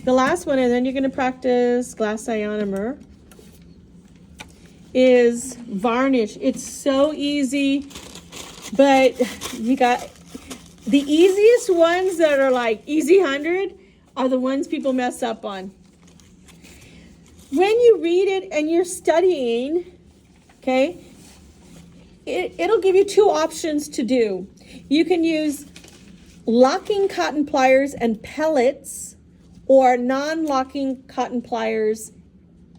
The last one, and then you're going to practice glass ionomer, is varnish. It's so easy, but you got the easiest ones that are like easy 100 are the ones people mess up on. When you read it and you're studying, okay, it'll give you two options to do. You can use locking cotton pliers and pellets, or non-locking cotton pliers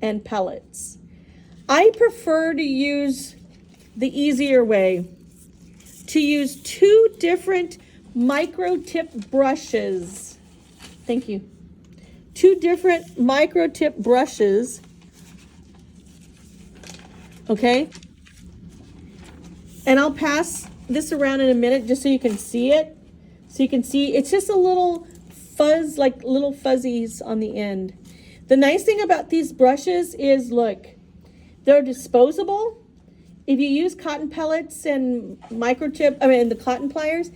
and pellets. I prefer to use the easier way, to use two different micro tip brushes. Thank you. Two different micro tip brushes. Okay? And I'll pass this around in a minute just so you can see it. So you can see it's just a little fuzz, like little fuzzies on the end. The nice thing about these brushes is, look, they're disposable. If you use cotton pellets and the cotton pliers,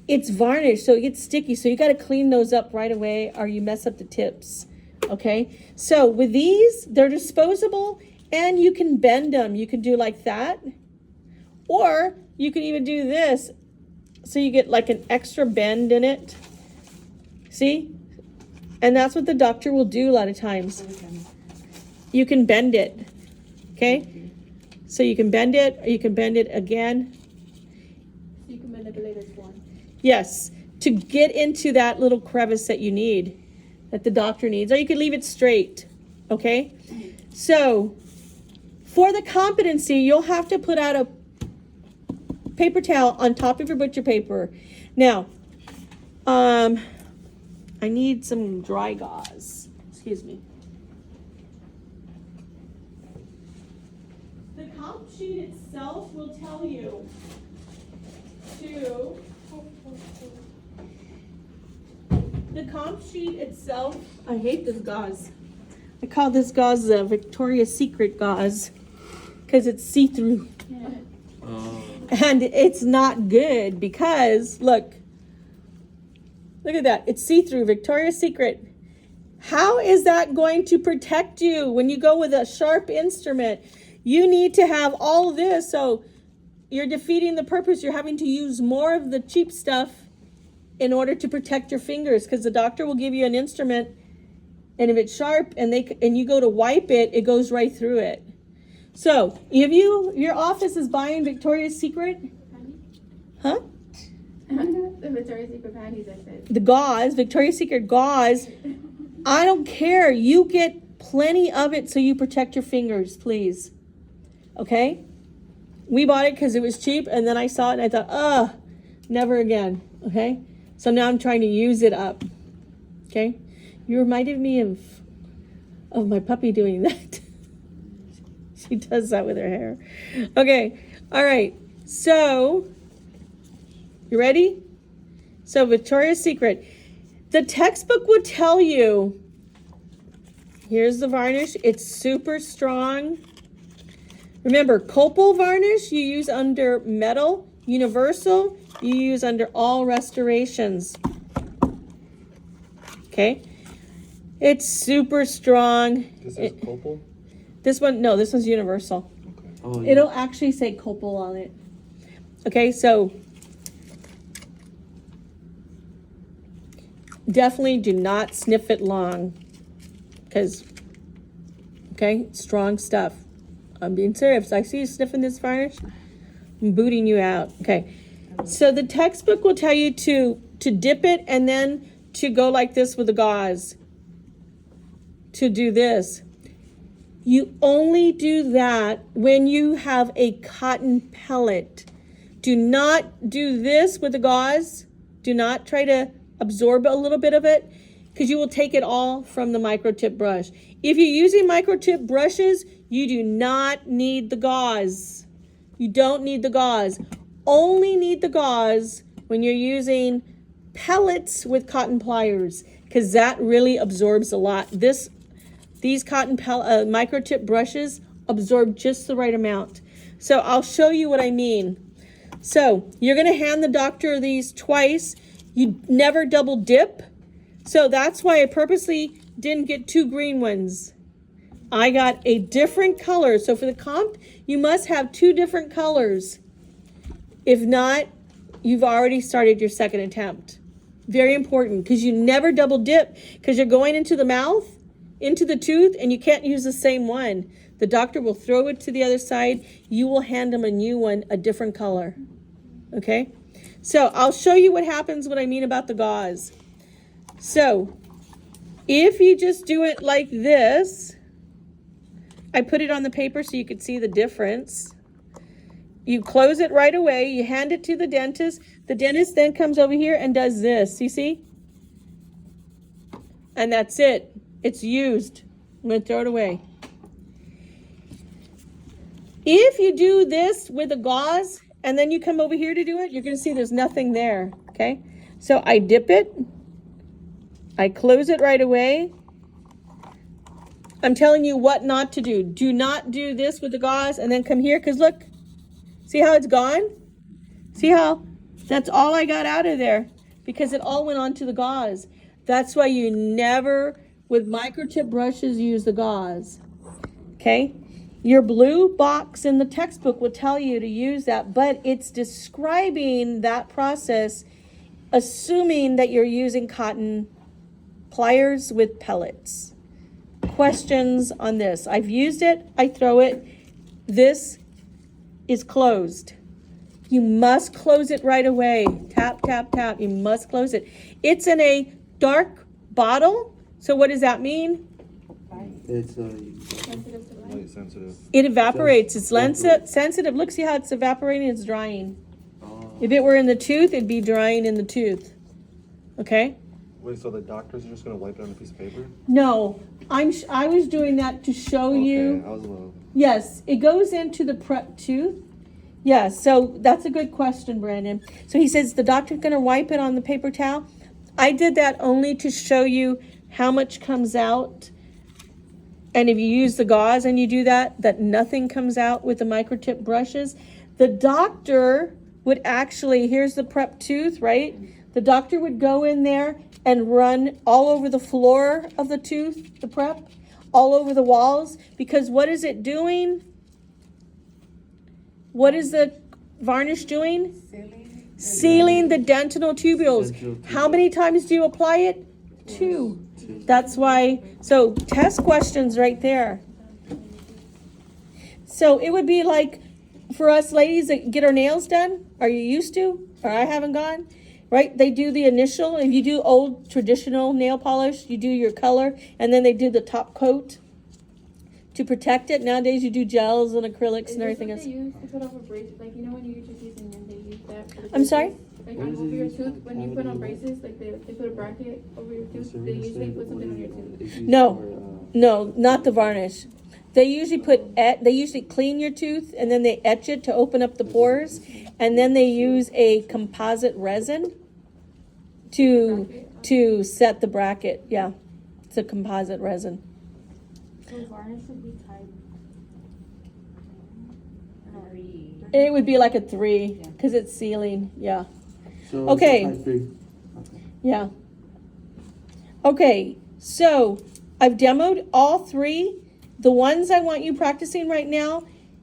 it's varnish, so it gets sticky. So you got to clean those up right away or you mess up the tips. Okay? So with these, they're disposable and you can bend them. You can do like that. Or you can even do this. So you get like an extra bend in it. See? And that's what the doctor will do a lot of times. You can bend it. Okay? So you can bend it, or you can bend it again. So you can manipulate it one. Yes, to get into that little crevice that you need, that the doctor needs. Or you could leave it straight. Okay? So, for the competency, you'll have to put out a paper towel on top of your butcher paper. Now, I need some dry gauze. Excuse me. The comp sheet itself will tell you to... The comp sheet itself, I hate this gauze. I call this gauze the Victoria's Secret gauze because it's see-through. Yeah. And it's not good because, look at that. It's see-through, Victoria's Secret. How is that going to protect you when you go with a sharp instrument? You need to have all of this, so you're defeating the purpose. You're having to use more of the cheap stuff in order to protect your fingers, because the doctor will give you an instrument, and if it's sharp and you go to wipe it, it goes right through it. So, if your office is buying Victoria's Secret, huh? The Victoria's Secret panties, I said. The gauze, Victoria's Secret gauze, I don't care. You get plenty of it so you protect your fingers, please. Okay? We bought it because it was cheap, and then I saw it and I thought, never again. Okay? So now I'm trying to use it up. Okay? You reminded me of my puppy doing that. She does that with her hair. Okay. All right. So, you ready? So, Victoria's Secret. The textbook would tell you, here's the varnish. It's super strong. Remember, copal varnish you use under metal. Universal you use under all restorations. Okay? It's super strong. This is copal? This one's universal. Okay. Oh, It'll actually say copal on it. Okay, so definitely do not sniff it long, because, okay, strong stuff. I'm being serious. I see you sniffing this varnish, I'm booting you out. Okay, so the textbook will tell you to dip it and then to go like this with the gauze. To do this. You only do that when you have a cotton pellet. Do not do this with the gauze. Do not try to absorb a little bit of it, because you will take it all from the micro tip brush. If you're using micro tip brushes, you do not need the gauze. You don't need the gauze. Only need the gauze when you're using pellets with cotton pliers, because that really absorbs a lot. These cotton micro tip brushes absorb just the right amount. So I'll show you what I mean. So you're going to hand the doctor these twice. You never double dip. So that's why I purposely didn't get 2 green ones. I got a different color. So for the comp, you must have 2 different colors. If not, you've already started your second attempt. Very important, because you never double dip, because you're going into the mouth, into the tooth, and you can't use the same one. The doctor will throw it to the other side. You will hand them a new one, a different color. Okay? So I'll show you what happens, what I mean about the gauze. So if you just do it like this, I put it on the paper so you could see the difference. You close it right away. You hand it to the dentist. The dentist then comes over here and does this. You see? And that's it. It's used. I'm going to throw it away. If you do this with a gauze and then you come over here to do it, you're going to see there's nothing there. Okay? So I dip it. I close it right away. I'm telling you what not to do. Do not do this with the gauze and then come here, because look. See how it's gone? See how? That's all I got out of there, because it all went onto the gauze. That's why you never, with microtip brushes, use the gauze. Okay? Your blue box in the textbook will tell you to use that, but it's describing that process, assuming that you're using cotton pliers with pellets. Questions on this? I've used it. I throw it. This is closed. You must close it right away. Tap, tap, tap. You must close it. It's in a dark bottle. So what does that mean? It's Sensitive to light. light sensitive. It evaporates. It's lens sensitive. Look, see how it's evaporating? It's drying. If it were in the tooth, it'd be drying in the tooth. Okay? Wait, so the doctors are just gonna wipe it on a piece of paper? No, I was doing that to show you. Okay, I was a little. Yes, it goes into the prep tooth. Yes, so that's a good question, Brandon. So he says the doctor's going to wipe it on the paper towel. I did that only to show you how much comes out. And if you use the gauze and you do that, that nothing comes out with the microtip brushes. The doctor would actually, here's the prep tooth, right? The doctor would go in there and run all over the floor of the tooth, the prep, all over the walls, because what is it doing? What is the varnish doing? Sealing the dentinal tubules. How many times do you apply it? 2. That's why, so test questions right there. So it would be like for us ladies that get our nails done. Are you used to? Or I haven't gone? Right? They do the initial. If you do old traditional nail polish, you do your color, and then they do the top coat to protect it. Nowadays, you do gels and acrylics and everything else. Is this what they use to put over braces? Like, you know when you use your teeth and then they use that for the I'm sorry? braces? Like on over your tooth, when you put on braces, like they put a bracket over your tooth, they usually put something on your tooth. No, not the varnish. They usually they usually clean your tooth and then they etch it to open up the pores, and then they use a composite resin to set the bracket. Yeah, it's a composite resin. So varnish would be type 3. It would be like a 3 because it's sealing. Yeah. So Okay. type 3. Yeah. Okay, so I've demoed all 3. The ones I want you practicing right now